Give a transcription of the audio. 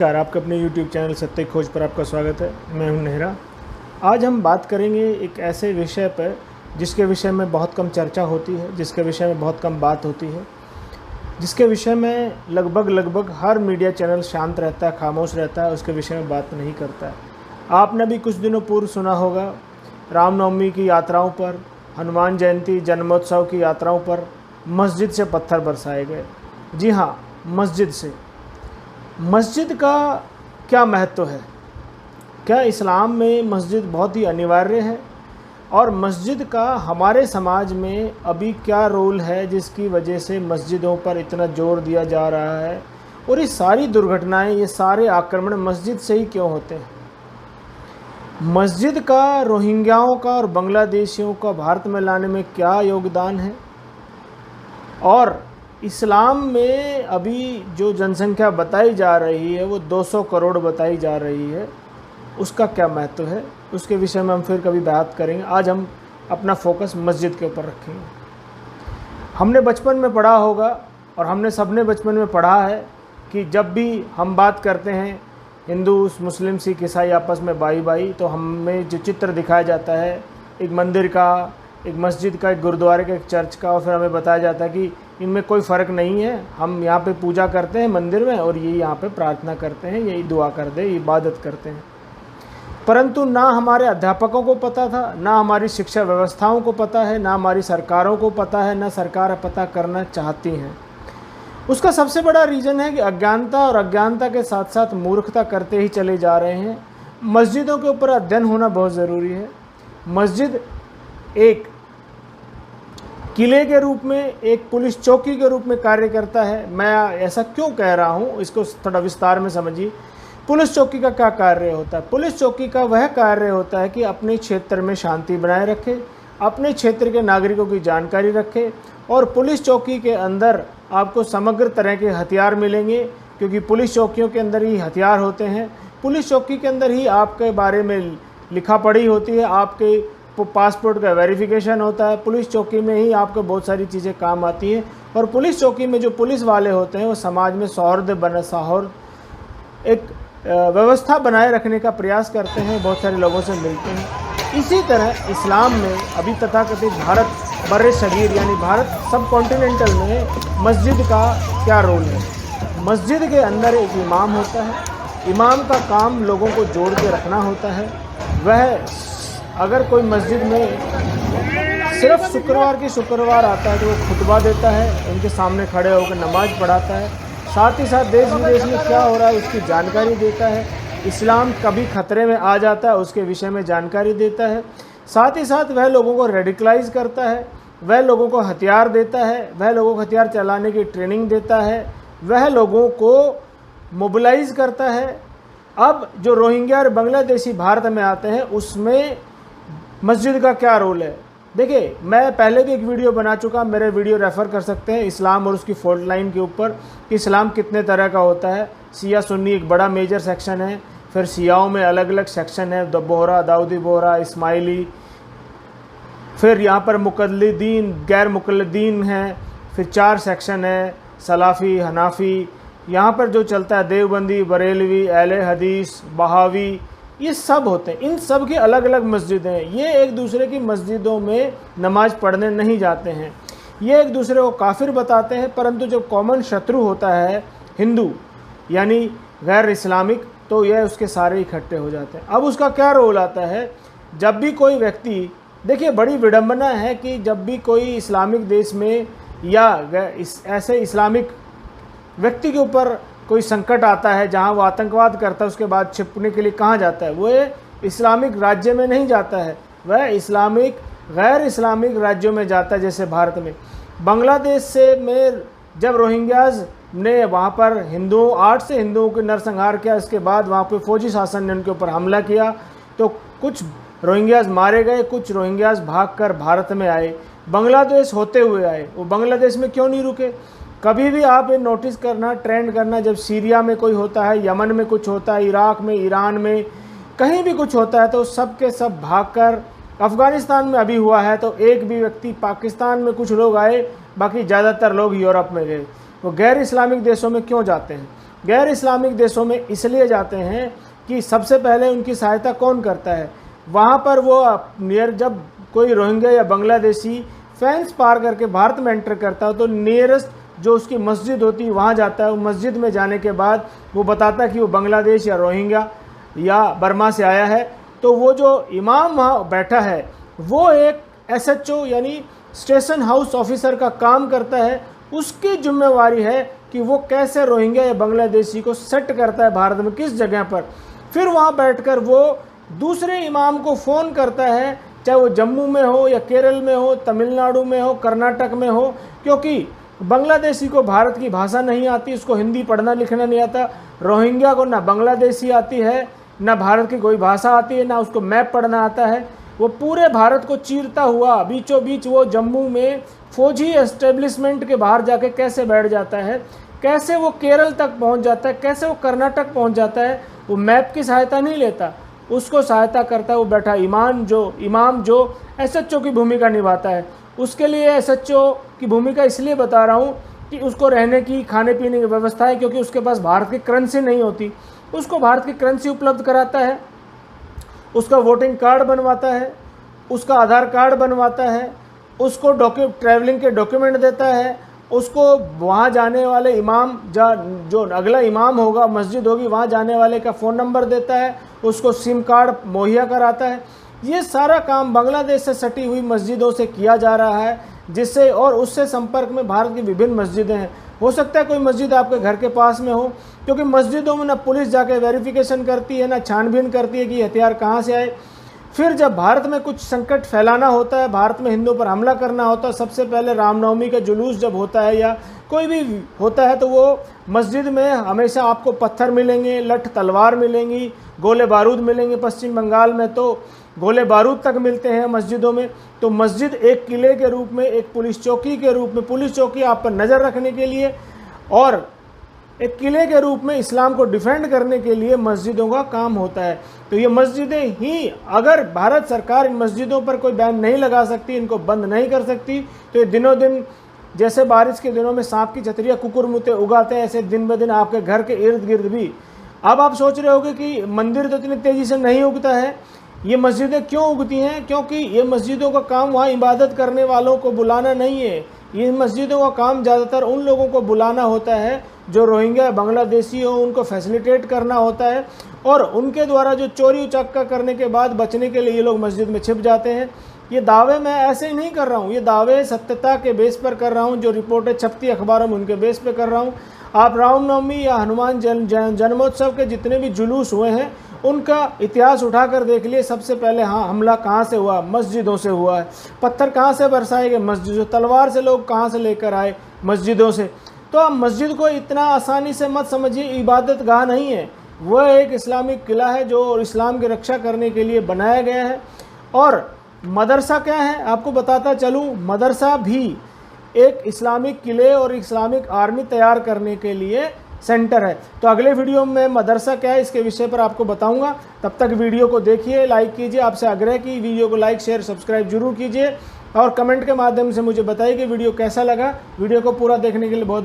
नमस्कार, आपके अपने YouTube चैनल सत्य खोज पर आपका स्वागत है। मैं हूं नेहरा। आज हम बात करेंगे एक ऐसे विषय पर जिसके विषय में बहुत कम चर्चा होती है, जिसके विषय में बहुत कम बात होती है, जिसके विषय में लगभग हर मीडिया चैनल शांत रहता है, खामोश रहता है, उसके विषय में बात नहीं करता है। आपने भी कुछ दिनों पूर्व सुना होगा, रामनवमी की यात्राओं पर, हनुमान जयंती जन्मोत्सव की यात्राओं पर मस्जिद से पत्थर बरसाए गए। जी हाँ, मस्जिद से। मस्जिद का क्या महत्व है? क्या इस्लाम में मस्जिद बहुत ही अनिवार्य है? और मस्जिद का हमारे समाज में अभी क्या रोल है जिसकी वजह से मस्जिदों पर इतना जोर दिया जा रहा है? और ये सारी दुर्घटनाएं, ये सारे आक्रमण मस्जिद से ही क्यों होते हैं? मस्जिद का रोहिंग्याओं का और बांग्लादेशियों का भारत में लाने में क्या योगदान है? और इस्लाम में अभी जो जनसंख्या बताई जा रही है वो 200 करोड़ बताई जा रही है, उसका क्या महत्व है? उसके विषय में हम फिर कभी बात करेंगे। आज हम अपना फोकस मस्जिद के ऊपर रखेंगे। हमने बचपन में पढ़ा होगा और हमने सबने बचपन में पढ़ा है कि जब भी हम बात करते हैं हिंदू, मुस्लिम, सिख, ईसाई आपस में भाई भाई, तो हमें जो चित्र दिखाया जाता है एक मंदिर का, एक मस्जिद का, एक गुरुद्वारे का, एक चर्च का, और फिर हमें बताया जाता है कि इनमें कोई फ़र्क नहीं है, हम यहाँ पे पूजा करते हैं मंदिर में और ये यहाँ पे प्रार्थना करते हैं, यही दुआ करते हैं, इबादत करते हैं। परंतु ना हमारे अध्यापकों को पता था, ना हमारी शिक्षा व्यवस्थाओं को पता है, ना हमारी सरकारों को पता है, ना सरकार पता करना चाहती हैं। उसका सबसे बड़ा रीज़न है कि अज्ञानता, और अज्ञानता के साथ साथ मूर्खता करते ही चले जा रहे हैं। मस्जिदों के ऊपर अध्ययन होना बहुत ज़रूरी है। मस्जिद एक किले के रूप में, एक पुलिस चौकी के रूप में कार्य करता है। मैं ऐसा क्यों कह रहा हूँ, इसको थोड़ा विस्तार में समझिए। पुलिस चौकी का क्या कार्य होता है? पुलिस चौकी का वह कार्य होता है कि अपने क्षेत्र में शांति बनाए रखे, अपने क्षेत्र के नागरिकों की जानकारी रखे, और पुलिस चौकी के अंदर आपको समग्र तरह के हथियार मिलेंगे, क्योंकि पुलिस चौकियों के अंदर ही हथियार होते हैं। पुलिस चौकी के अंदर ही आपके बारे में लिखा पढ़ी होती है, आपके पासपोर्ट का वेरिफिकेशन होता है, पुलिस चौकी में ही आपको बहुत सारी चीज़ें काम आती हैं। और पुलिस चौकी में जो पुलिस वाले होते हैं वो समाज में सौहार्द एक व्यवस्था बनाए रखने का प्रयास करते हैं, बहुत सारे लोगों से मिलते हैं। इसी तरह इस्लाम में अभी तथाकथित भारत बर्रे सगीर यानी भारत सब कॉन्टिनेंटल में मस्जिद का क्या रोल है? मस्जिद के अंदर एक इमाम होता है। इमाम का काम लोगों को जोड़ के रखना होता है। वह अगर कोई मस्जिद में सिर्फ शुक्रवार की शुक्रवार आता है तो वो खुतबा देता है, उनके सामने खड़े होकर नमाज पढ़ाता है, साथ ही साथ देश विदेश में क्या हो रहा है उसकी जानकारी देता है। इस्लाम कभी खतरे में आ जाता है उसके विषय में जानकारी देता है। साथ ही साथ वह लोगों को रेडिकलाइज करता है, वह लोगों को हथियार देता है, वह लोगों को हथियार चलाने की ट्रेनिंग देता है, वह लोगों को मोबिलाइज करता है। अब जो रोहिंग्या और बांग्लादेशी भारत में आते हैं उसमें मस्जिद का क्या रोल है? देखिए, मैं पहले भी एक वीडियो बना चुका, मेरे वीडियो रेफ़र कर सकते हैं इस्लाम और उसकी फॉल्ट लाइन के ऊपर, कि इस्लाम कितने तरह का होता है। शिया सुन्नी एक बड़ा मेजर सेक्शन है, फिर शियाओं में अलग अलग सेक्शन है, बोहरा, दाऊदी बोहरा, इस्माइली, फिर यहाँ पर मुक़ल्लिदीन, गैर मुक़ल्लिदीन हैं, फिर 4 सेक्शन है, सलाफ़ी, हनाफ़ी, यहाँ पर जो चलता है देवबंदी, बरेलवी, अहले हदीस, बहावी, ये सब होते हैं। इन सब की अलग अलग मस्जिदें हैं। ये एक दूसरे की मस्जिदों में नमाज पढ़ने नहीं जाते हैं, ये एक दूसरे को काफिर बताते हैं। परंतु जब कॉमन शत्रु होता है हिंदू यानी गैर इस्लामिक, तो यह उसके सारे इकट्ठे हो जाते हैं। अब उसका क्या रोल आता है? जब भी कोई व्यक्ति, देखिए बड़ी विडंबना है कि जब भी कोई इस्लामिक देश में या ऐसे इस्लामिक व्यक्ति के ऊपर कोई संकट आता है जहां वो आतंकवाद करता है, उसके बाद छिपने के लिए कहाँ जाता है? वो इस्लामिक राज्य में नहीं जाता है, वह इस्लामिक गैर इस्लामिक राज्यों में जाता है। जैसे भारत में बांग्लादेश से में जब रोहिंग्याज ने वहाँ पर हिंदुओं 8 से हिंदुओं के नरसंहार किया, इसके बाद वहाँ पे फौजी शासन ने उनके ऊपर हमला किया, तो कुछ रोहिंग्याज मारे गए, कुछ रोहिंग्याज भागकर भारत में आए, बांग्लादेश होते हुए आए। वो बांग्लादेश में क्यों नहीं रुके? कभी भी आप ये नोटिस करना, ट्रेंड करना, जब सीरिया में कोई होता है, यमन में कुछ होता है, इराक में, ईरान में, कहीं भी कुछ होता है तो सब के सब भागकर, अफ़गानिस्तान में अभी हुआ है तो एक भी व्यक्ति, पाकिस्तान में कुछ लोग आए, बाकी ज़्यादातर लोग यूरोप में गए। वो गैर इस्लामिक देशों में क्यों जाते हैं? गैर इस्लामिक देशों में इसलिए जाते हैं कि सबसे पहले उनकी सहायता कौन करता है। वहाँ पर वो जब कोई रोहिंग्या या बांग्लादेशी फेंस पार करके भारत में एंटर करता है तो नियरेस्ट जो उसकी मस्जिद होती है वहाँ जाता है। वो मस्जिद में जाने के बाद वो बताता है कि वो बांग्लादेश या रोहिंग्या या बर्मा से आया है। तो वो जो इमाम वहाँ बैठा है वो एक SHO यानी स्टेशन हाउस ऑफिसर का काम करता है। उसकी जिम्मेवारी है कि वो कैसे रोहिंग्या या बांग्लादेशी को सेट करता है भारत में किस जगह पर। फिर वहाँ बैठकर वो दूसरे इमाम को फ़ोन करता है, चाहे वो जम्मू में हो या केरल में हो, तमिलनाडु में हो, कर्नाटक में हो, क्योंकि बांग्लादेशी को भारत की भाषा नहीं आती, उसको हिंदी पढ़ना लिखना नहीं आता। रोहिंग्या को ना बांग्लादेशी आती है, ना भारत की कोई भाषा आती है, ना उसको मैप पढ़ना आता है। वो पूरे भारत को चीरता हुआ बीचों बीच वो जम्मू में फौजी एस्टेब्लिशमेंट के बाहर जाके कैसे बैठ जाता है, कैसे वो केरल तक पहुंच जाता है, कैसे वो कर्नाटक पहुंच जाता है। वो मैप की सहायता नहीं लेता, उसको सहायता करता है वो बैठा इमाम जो SHO की भूमिका निभाता है। उसके लिए SHO की भूमिका इसलिए बता रहा हूँ कि उसको रहने की खाने पीने की व्यवस्था है, क्योंकि उसके पास भारत की करेंसी नहीं होती। उसको भारत की करेंसी उपलब्ध कराता है, उसका वोटिंग कार्ड बनवाता है, उसका आधार कार्ड बनवाता है, उसको ट्रैवलिंग के डॉक्यूमेंट देता है, उसको वहाँ जाने वाले इमाम जो अगला इमाम होगा, मस्जिद होगी, वहाँ जाने वाले का फ़ोन नंबर देता है, उसको सिम कार्ड मुहैया कराता है। ये सारा काम बांग्लादेश से सटी हुई मस्जिदों से किया जा रहा है, जिससे और उससे संपर्क में भारत की विभिन्न मस्जिदें हैं। हो सकता है कोई मस्जिद आपके घर के पास में हो, क्योंकि मस्जिदों में ना पुलिस जाके वेरिफिकेशन करती है, ना छानबीन करती है कि हथियार कहाँ से आए। फिर जब भारत में कुछ संकट फैलाना होता है, भारत में हिंदुओं पर हमला करना होता है, सबसे पहले रामनवमी का जुलूस जब होता है या कोई भी होता है, तो वो मस्जिद में हमेशा आपको पत्थर मिलेंगे, लठ तलवार मिलेंगी, गोले बारूद मिलेंगे। पश्चिम बंगाल में तो गोले बारूद तक मिलते हैं मस्जिदों में। तो मस्जिद एक किले के रूप में, एक पुलिस चौकी के रूप में, पुलिस चौकी आप पर नज़र रखने के लिए और एक किले के रूप में इस्लाम को डिफेंड करने के लिए मस्जिदों का काम होता है। तो ये मस्जिदें ही, अगर भारत सरकार इन मस्जिदों पर कोई बैन नहीं लगा सकती, इनको बंद नहीं कर सकती, तो ये दिनों दिन जैसे बारिश के दिनों में सांप की छतरियाँ कुकुरमुते उगाते हैं, ऐसे दिन ब दिन आपके घर के इर्द गिर्द भी। अब आप सोच रहे होंगे कि मंदिर तो इतनी तेज़ी से नहीं उगता है, ये मस्जिदें क्यों उगती हैं? क्योंकि ये मस्जिदों का काम वहाँ इबादत करने वालों को बुलाना नहीं है। ये मस्जिदों का काम ज़्यादातर उन लोगों को बुलाना होता है जो रोहिंग्या बांग्लादेशी हो, उनको फैसिलिटेट करना होता है, और उनके द्वारा जो चोरी उचक्का करने के बाद बचने के लिए ये लोग मस्जिद में छिप जाते हैं। ये दावे मैं ऐसे ही नहीं कर रहा हूँ, ये दावे सत्यता के बेस पर कर रहा हूँ, जो रिपोर्टें छपती अखबारों में उनके बेस पर कर रहा हूँ। आप रामनवमी या हनुमान जन्मोत्सव के जितने भी जुलूस हुए हैं उनका इतिहास उठाकर देख लिए। सबसे पहले हमला कहाँ से हुआ? मस्जिदों से हुआ है। पत्थर कहाँ से बरसाए गए? मस्जिदों। तलवार से लोग कहाँ से लेकर आए? मस्जिदों से। तो आप मस्जिद को इतना आसानी से मत समझिए, इबादत गाह नहीं है, वह एक इस्लामिक किला है जो इस्लाम की रक्षा करने के लिए बनाया गया है। और मदरसा क्या है आपको बताता चलूँ, मदरसा भी एक इस्लामिक किले और इस्लामिक आर्मी तैयार करने के लिए सेंटर है। तो अगले वीडियो में मदरसा क्या है इसके विषय पर आपको बताऊंगा। तब तक वीडियो को देखिए, लाइक कीजिए। आपसे आग्रह की वीडियो को लाइक शेयर सब्सक्राइब जरूर कीजिए और कमेंट के माध्यम से मुझे बताइए कि वीडियो कैसा लगा। वीडियो को पूरा देखने के लिए बहुत